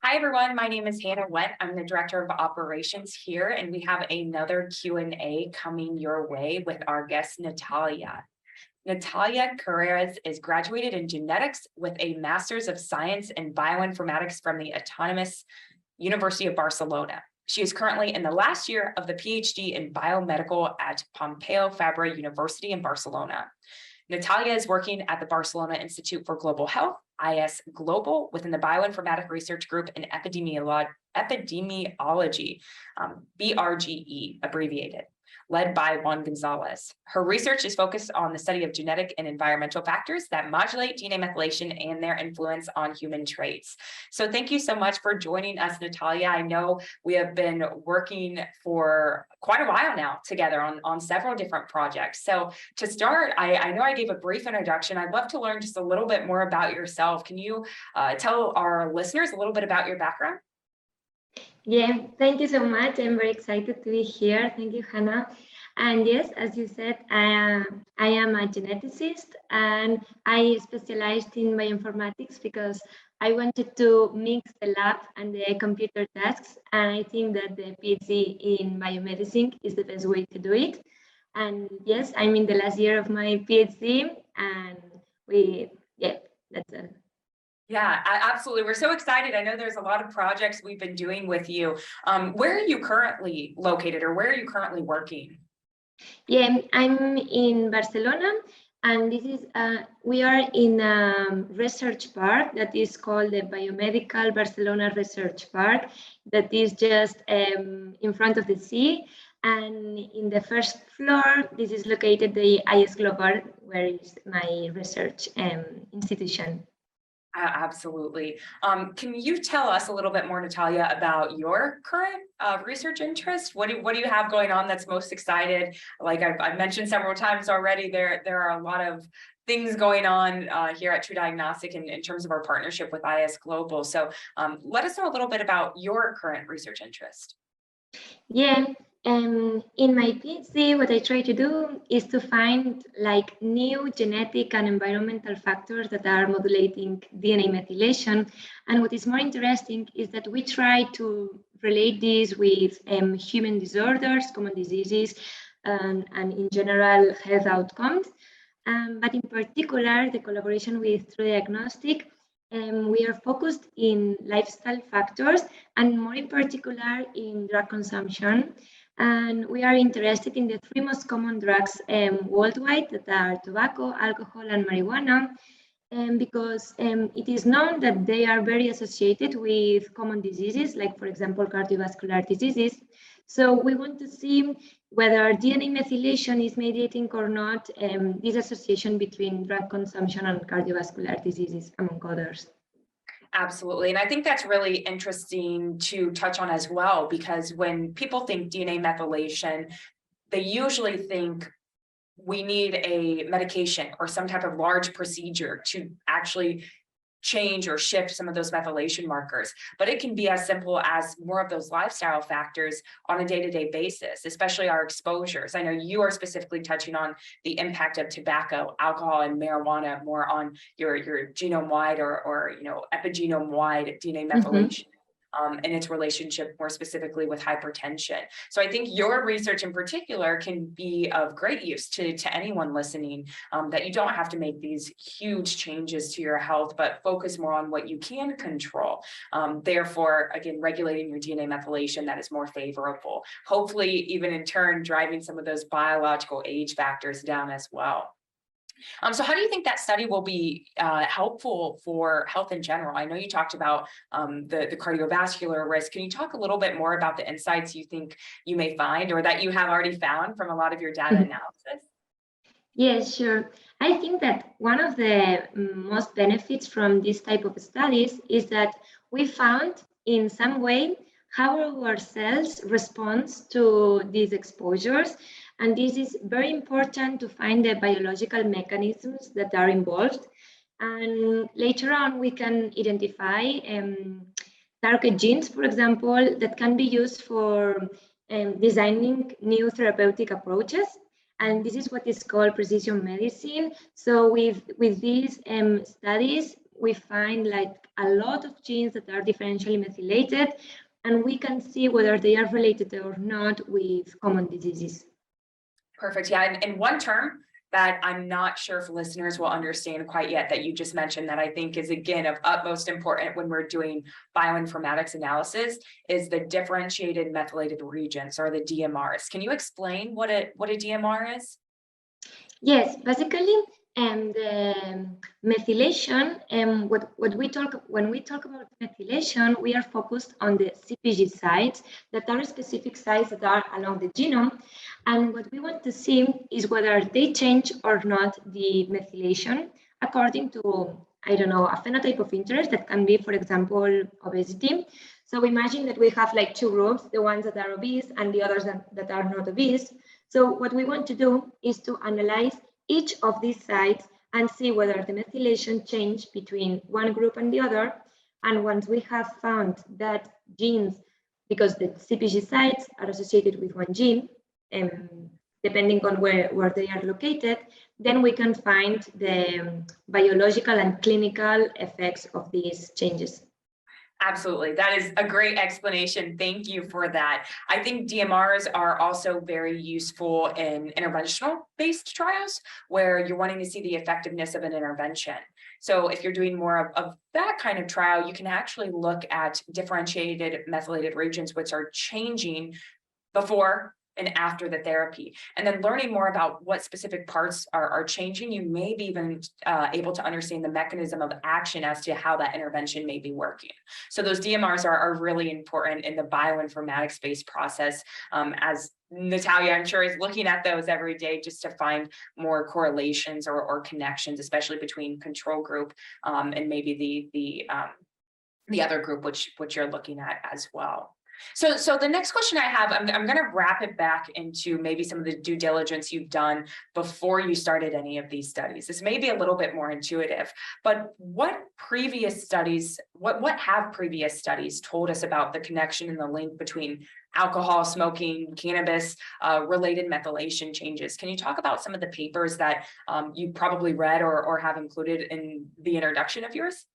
Hi, everyone. My name is Hannah Went. I'm the Director of Operations here, and we have another Q&A coming your way with our guest, Natalia. Natalia Carreras is graduated in genetics with a Master's of Science in Bioinformatics from the Autonomous University of Barcelona. She is currently in the last year of the Ph.D. in biomedical at Pompeu Fabra University in Barcelona. Natalia is working at the Barcelona Institute for Global Health, ISGlobal, within the Bioinformatic Research Group in Epidemiology, BRGE, abbreviated, led by Juan González. Her research is focused on the study of genetic and environmental factors that modulate DNA methylation and their influence on human traits. So thank you so much for joining us, Natalia. I know we have been working for quite a while now together on several different projects. So to start, I know I gave a brief introduction. I'd love to learn just a little bit more about yourself. Can you tell our listeners a little bit about your background? Yeah, thank you so much. I'm very excited to be here. Thank you, Hannah. And yes, as you said, I am a geneticist and I specialized in bioinformatics because I wanted to mix the lab and the computer tasks. And I think that the PhD in biomedicine is the best way to do it. And yes, I'm in the last year of my PhD and that's it. Yeah, absolutely. We're so excited. I know there's a lot of projects we've been doing with you. Where are you currently located, or where are you currently working? Yeah, I'm in Barcelona, and this is we are in a research park that is called the Biomedical Barcelona Research Park, that is just in front of the sea. And in the first floor, this is located the ISGlobal, where is my research institution. Absolutely. Can you tell us a little bit more, Natalia, about your current research interest? What do you have going on that's most excited? Like I've mentioned several times already, there are a lot of things going on here at TruDiagnostic in terms of our partnership with ISGlobal. So let us know a little bit about your current research interest. Yeah. In my PhD, what I try to do is to find like new genetic and environmental factors that are modulating DNA methylation. And what is more interesting is that we try to relate this with human disorders, common diseases, and in general health outcomes. But in particular, the collaboration with TruDiagnostic, we are focused in lifestyle factors and more in particular in drug consumption. And we are interested in the three most common drugs worldwide, that are tobacco, alcohol, and marijuana, because it is known that they are very associated with common diseases, like, for example, cardiovascular diseases. So we want to see whether DNA methylation is mediating or not this association between drug consumption and cardiovascular diseases, among others. Absolutely. And I think that's really interesting to touch on as well, because when people think DNA methylation, they usually think we need a medication or some type of large procedure to actually change or shift some of those methylation markers. But it can be as simple as more of those lifestyle factors on a day-to-day basis, especially our exposures. I know you are specifically touching on the impact of tobacco, alcohol, and marijuana more on your genome-wide or epigenome-wide DNA methylation. And its relationship more specifically with hypertension. So I think your research in particular can be of great use to anyone listening, that you don't have to make these huge changes to your health, but focus more on what you can control. Therefore, again, regulating your DNA methylation that is more favorable, hopefully even in turn driving some of those biological age factors down as well. So how do you think that study will be helpful for health in general? I know you talked about the cardiovascular risk. Can you talk a little bit more about the insights you think you may find or that you have already found from a lot of your data analysis? Yes, sure. I think that one of the most benefits from this type of studies is that we found in some way how our cells respond to these exposures. And this is very important to find the biological mechanisms that are involved. And later on, we can identify target genes, for example, that can be used for designing new therapeutic approaches. And this is what is called precision medicine. So with these studies, we find like a lot of genes that are differentially methylated, and we can see whether they are related or not with common diseases. Perfect. Yeah. And one term that I'm not sure if listeners will understand quite yet that you just mentioned that I think is, again, of utmost importance when we're doing bioinformatics analysis is the differentiated methylated regions, or the DMRs. Can you explain what a DMR is? Yes, basically, the methylation, when we talk about methylation, we are focused on the CpG sites that are specific sites that are along the genome, and what we want to see is whether they change or not the methylation according to, I don't know, a phenotype of interest that can be, for example, obesity. So imagine that we have like two groups, the ones that are obese and the others that are not obese. So what we want to do is to analyze each of these sites and see whether the methylation changed between one group and the other. And once we have found that genes, because the CpG sites are associated with one gene, depending on where they are located, then we can find the biological and clinical effects of these changes. Absolutely. That is a great explanation. Thank you for that. I think DMRs are also very useful in interventional based trials where you're wanting to see the effectiveness of an intervention. So if you're doing more of that kind of trial, you can actually look at differentiated methylated regions, which are changing before and after the therapy, and then learning more about what specific parts are changing. You may be even able to understand the mechanism of action as to how that intervention may be working. So those DMRs are really important in the bioinformatics-based process, as Natalia, I'm sure, is looking at those every day just to find more correlations or connections, especially between control group and maybe the other group which you're looking at as well. So the next question I have, I'm going to wrap it back into maybe some of the due diligence you've done before you started any of these studies. This may be a little bit more intuitive, but what have previous studies told us about the connection and the link between alcohol, smoking, cannabis, related methylation changes? Can you talk about some of the papers that you probably read or have included in the introduction of yours?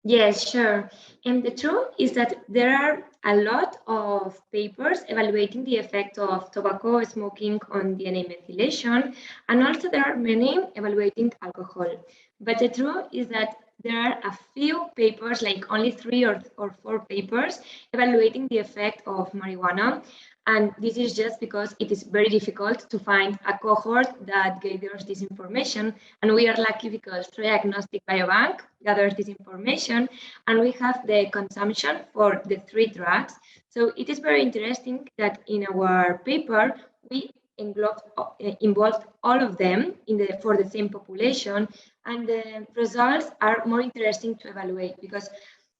Yes, sure. And the truth is that there are a lot of papers evaluating the effect of tobacco smoking on DNA methylation, and also there are many evaluating alcohol. But the truth is that there are a few papers, like only 3 or 4 papers, evaluating the effect of marijuana. And this is just because it is very difficult to find a cohort that gathers this information. And we are lucky because TruDiagnostic Biobank gathers this information, and we have the consumption for the 3 drugs. So it is very interesting that in our paper, we involved all of them for the same population, and the results are more interesting to evaluate because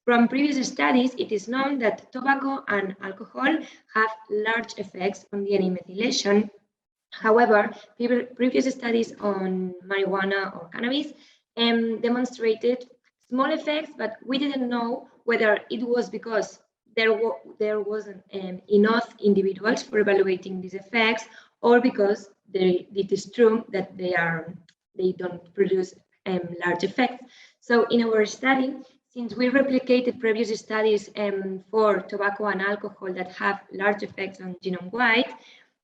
from previous studies, it is known that tobacco and alcohol have large effects on DNA methylation. However, previous studies on marijuana or cannabis demonstrated small effects, but we didn't know whether it was because there wasn't enough individuals for evaluating these effects, or because it is true that they don't produce large effects. So in our study, since we replicated previous studies for tobacco and alcohol that have large effects on genome-wide,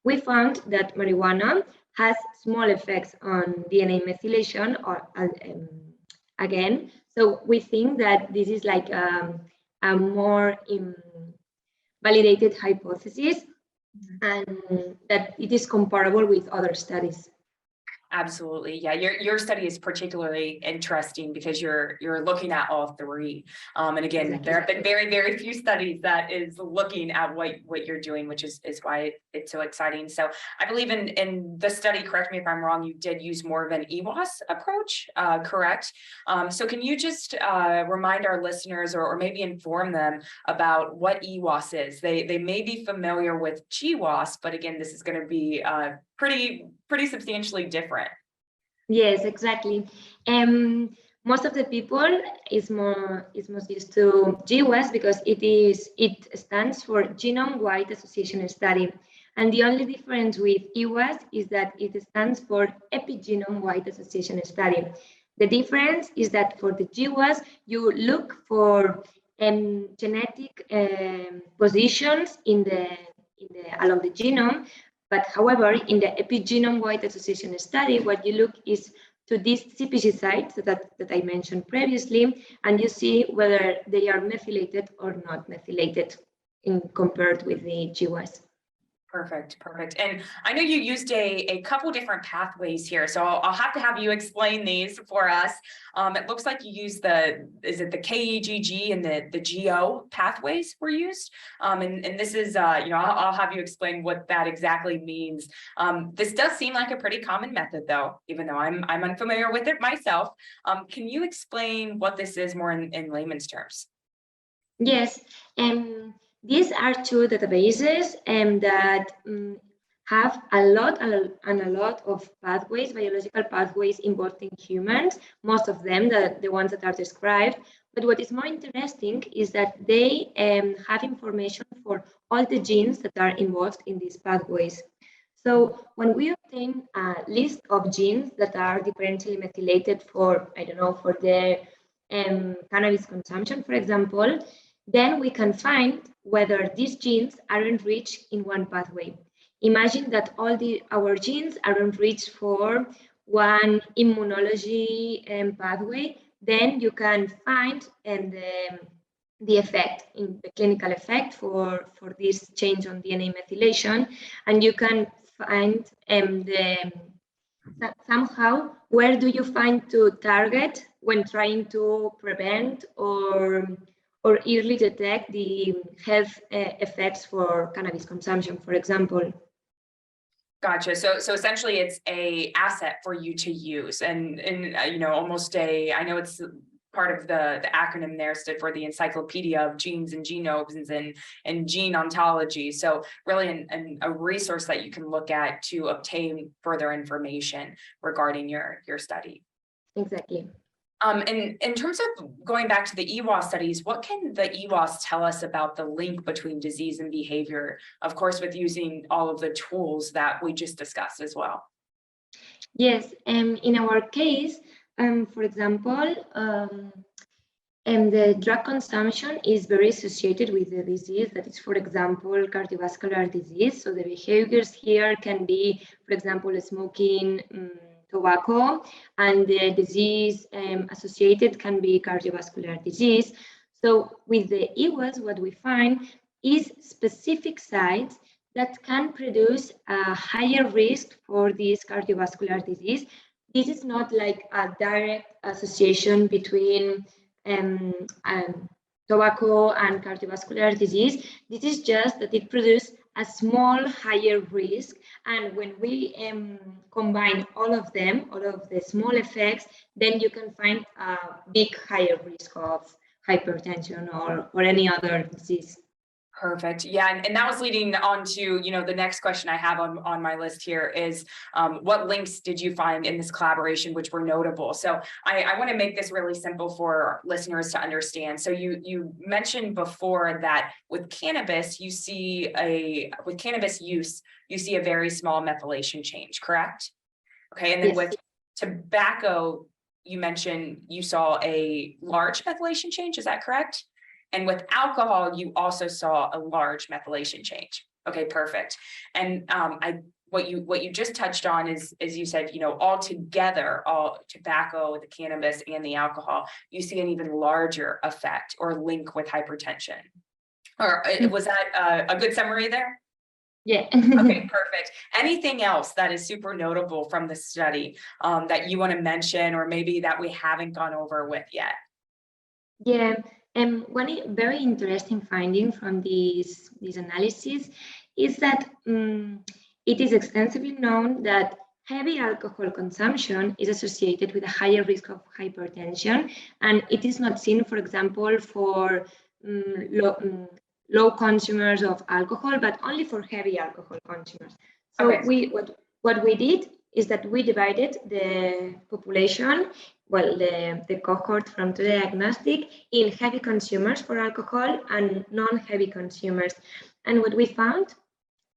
we found that marijuana has small effects on DNA methylation, again. So we think that this is like a more validated hypothesis, and that it is comparable with other studies. Absolutely. Yeah, your study is particularly interesting because you're looking at all 3. And again, exactly. There have been very, very few studies that is looking at what you're doing, which is why it's so exciting. So I believe in the study, correct me if I'm wrong, you did use more of an EWAS approach, correct? So can you just remind our listeners or maybe inform them about what EWAS is? They may be familiar with GWAS, but again, this is going to be pretty substantially different. Yes, exactly. Most of the people is most used to GWAS because it stands for Genome-Wide Association Study, and the only difference with EWAS is that it stands for Epigenome-Wide Association Study. The difference is that for the GWAS, you look for genetic positions along the genome. But however, in the epigenome-wide association study, what you look is to these CpG sites that I mentioned previously, and you see whether they are methylated or not methylated compared with the GWAS. Perfect, perfect. And I know you used a couple different pathways here, so I'll have to have you explain these for us. It looks like you used is it the KEGG and the GO pathways were used? And this is, I'll have you explain what that exactly means. This does seem like a pretty common method though, even though I'm unfamiliar with it myself. Can you explain what this is more in layman's terms? Yes. These are two databases that have a lot of pathways, biological pathways involved in humans, most of them, the ones that are described. But what is more interesting is that they have information for all the genes that are involved in these pathways. So when we obtain a list of genes that are differentially methylated for, I don't know, for the cannabis consumption, for example, then we can find whether these genes are enriched in one pathway. Imagine that our genes are enriched for one immunology pathway, then you can find the effect, in the clinical effect for this change on DNA methylation, and you can find somehow where do you find to target when trying to prevent or early detect the health effects for cannabis consumption, for example. Gotcha. So essentially, it's a asset for you to use, and almost I know it's part of the acronym there stood for the Encyclopedia of Genes and Genomes and Gene Ontology. So really a resource that you can look at to obtain further information regarding your study. Exactly. And in terms of going back to the EWAS studies, what can the EWAS tell us about the link between disease and behavior? Of course, with using all of the tools that we just discussed as well. Yes, in our case, for example, the drug consumption is very associated with the disease that is, for example, cardiovascular disease. So the behaviors here can be, for example, smoking, tobacco, and the disease associated can be cardiovascular disease. So with the EWAS, what we find is specific sites that can produce a higher risk for this cardiovascular disease. This is not like a direct association between tobacco and cardiovascular disease. This is just that it produces a small higher risk, and when we combine all of them, all of the small effects, then you can find a big higher risk of hypertension or any other disease. Perfect. Yeah, and that was leading on to, the next question I have on my list here is, what links did you find in this collaboration which were notable? So I want to make this really simple for listeners to understand. So you mentioned before that with cannabis, you see with cannabis use, you see a very small methylation change, correct? Okay, and then yes. With tobacco, you mentioned you saw a large methylation change, is that correct? And with alcohol, you also saw a large methylation change. Okay, perfect. And what you just touched on is you said, all together, all tobacco, the cannabis, and the alcohol, you see an even larger effect or link with hypertension. Or was that a good summary there? Yeah. Okay, perfect. Anything else that is super notable from the study that you want to mention, or maybe that we haven't gone over with yet? Yeah. One very interesting finding from this analysis is that it is extensively known that heavy alcohol consumption is associated with a higher risk of hypertension, and it is not seen, for example, for low consumers of alcohol, but only for heavy alcohol consumers. So okay. What we did is that we divided the population, well, the cohort from TruDiagnostic, in heavy consumers for alcohol and non-heavy consumers. And what we found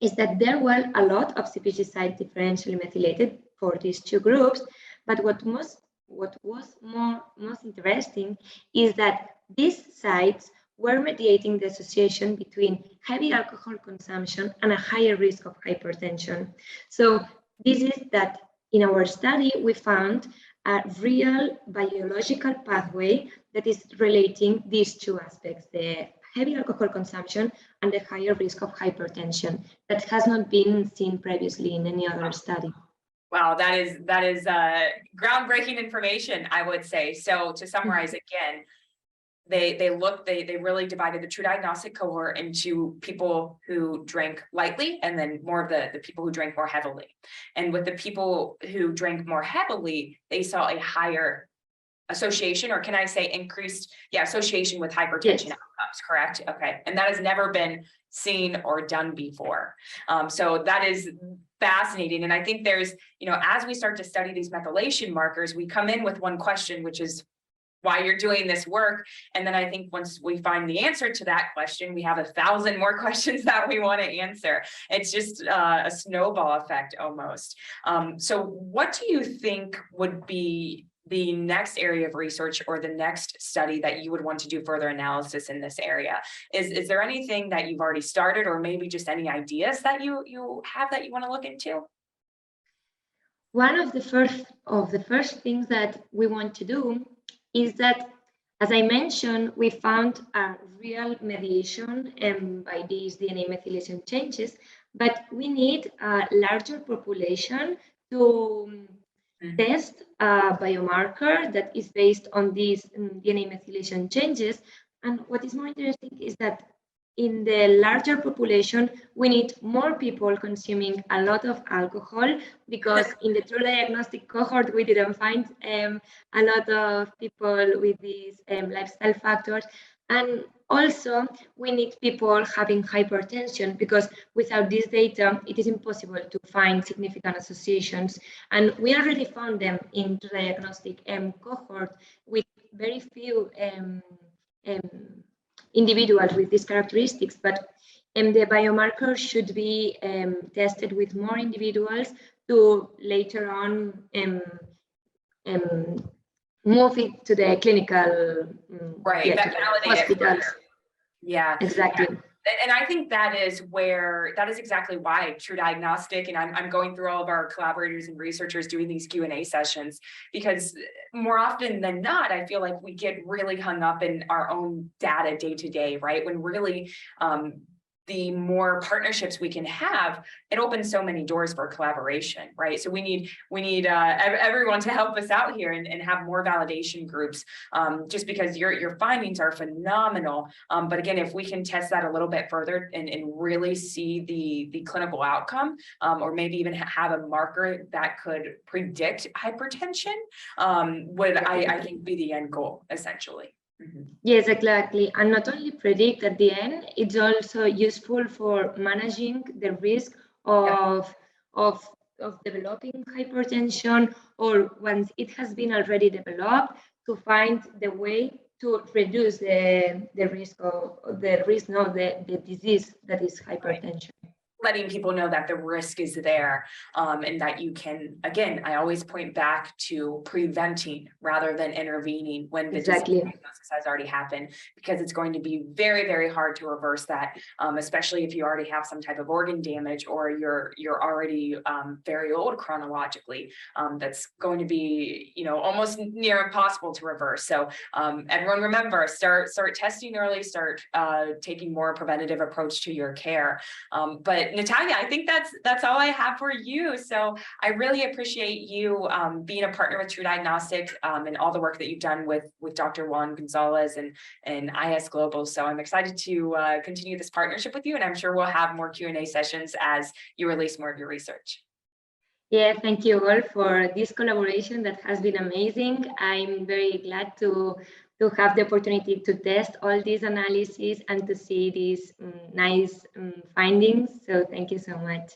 is that there were a lot of CpG sites differentially methylated for these two groups, but what what was most interesting is that these sites were mediating the association between heavy alcohol consumption and a higher risk of hypertension. So this is that in our study, we found a real biological pathway that is relating these two aspects, the heavy alcohol consumption and the higher risk of hypertension that has not been seen previously in any other study. Wow, that is groundbreaking information, I would say. So to summarize again, they really divided the TruDiagnostic cohort into people who drank lightly and then more of the people who drank more heavily. And with the people who drank more heavily, they saw a higher association, or can I say increased, association with hypertension outcomes, correct? Okay, and that has never been seen or done before. So that is fascinating. And I think there's, as we start to study these methylation markers, we come in with one question, which is why you're doing this work. And then I think once we find the answer to that question, we have 1,000 more questions that we want to answer. It's just a snowball effect almost. So what do you think would be the next area of research or the next study that you would want to do further analysis in this area? Is there anything that you've already started, or maybe just any ideas that you have that you want to look into? One of the first things that we want to do is that, as I mentioned, we found a real mediation by these DNA methylation changes, but we need a larger population to test a biomarker that is based on these DNA methylation changes. And what is more interesting is that in the larger population, we need more people consuming a lot of alcohol, because in the TruDiagnostic cohort, we didn't find a lot of people with these lifestyle factors. And also, we need people having hypertension, because without this data, it is impossible to find significant associations. And we already found them in TruDiagnostic cohort with very few individuals with these characteristics, but the biomarker should be tested with more individuals to later on move it to the clinical hospitals. Yeah, exactly. Yeah. And I think that is exactly why TruDiagnostic, and I'm going through all of our collaborators and researchers doing these Q&A sessions, because more often than not, I feel like we get really hung up in our own data day to day, right? When really, the more partnerships we can have, it opens so many doors for collaboration, right? So we need everyone to help us out here and have more validation groups, just because your findings are phenomenal. But again, if we can test that a little bit further and really see the clinical outcome, or maybe even have a marker that could predict hypertension, would I think be the end goal, essentially. Mm-hmm. Yes, exactly. And not only predict at the end, it's also useful for managing the risk of developing hypertension, or once it has been already developed, to find the way to reduce the disease that is hypertension. Letting people know that the risk is there, and that you can, again, I always point back to preventing rather than intervening when the disease diagnosis has already happened, because it's going to be very, very hard to reverse that, especially if you already have some type of organ damage, or you're already very old chronologically. That's going to be, almost near impossible to reverse. So everyone remember, start testing early, start taking more preventative approach to your care. But Natalia, I think that's all I have for you. So I really appreciate you being a partner with TruDiagnostic, and all the work that you've done with Dr. Juan González and ISGlobal. So I'm excited to continue this partnership with you, and I'm sure we'll have more Q&A sessions as you release more of your research. Yeah, thank you all for this collaboration that has been amazing. I'm very glad to have the opportunity to test all these analyses and to see these nice findings. So thank you so much.